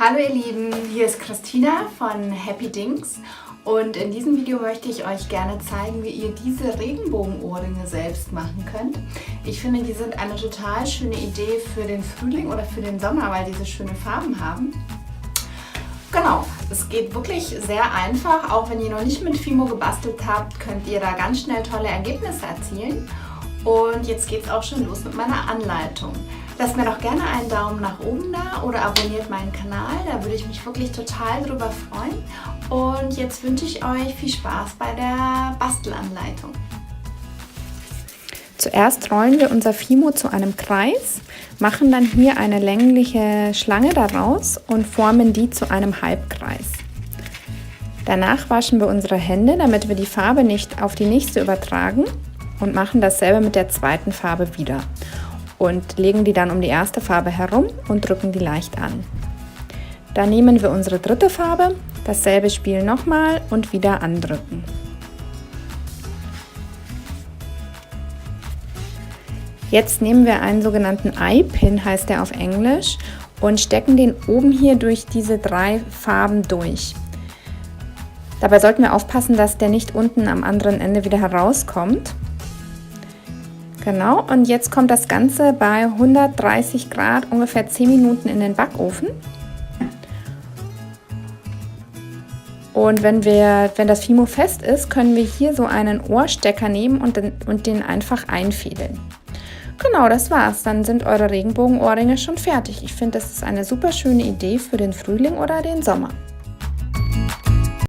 Hallo ihr Lieben, hier ist Christina von Happy Dings und in diesem Video möchte ich euch gerne zeigen, wie ihr diese Regenbogenohrringe selbst machen könnt. Ich finde, die sind eine total schöne Idee für den Frühling oder für den Sommer, weil diese schöne Farben haben. Genau, es geht wirklich sehr einfach. Auch wenn ihr noch nicht mit Fimo gebastelt habt, könnt ihr da ganz schnell tolle Ergebnisse erzielen. Und jetzt geht es auch schon los mit meiner Anleitung. Lasst mir doch gerne einen Daumen nach oben da oder abonniert meinen Kanal, da würde ich mich wirklich total drüber freuen. Und jetzt wünsche ich euch viel Spaß bei der Bastelanleitung. Zuerst rollen wir unser Fimo zu einem Kreis, machen dann hier eine längliche Schlange daraus und formen die zu einem Halbkreis. Danach waschen wir unsere Hände, damit wir die Farbe nicht auf die nächste übertragen und machen dasselbe mit der zweiten Farbe wieder. Und legen die dann um die erste Farbe herum und drücken die leicht an. Dann nehmen wir unsere dritte Farbe, dasselbe Spiel nochmal und wieder andrücken. Jetzt nehmen wir einen sogenannten Eye-Pin, heißt der auf Englisch, und stecken den oben hier durch diese 3 Farben durch. Dabei sollten wir aufpassen, dass der nicht unten am anderen Ende wieder herauskommt. Genau, und jetzt kommt das Ganze bei 130 Grad ungefähr 10 Minuten in den Backofen. Und wenn das Fimo fest ist, können wir hier so einen Ohrstecker nehmen und den einfach einfädeln. Genau, das war's. Dann sind eure Regenbogenohrringe schon fertig. Ich finde, das ist eine super schöne Idee für den Frühling oder den Sommer.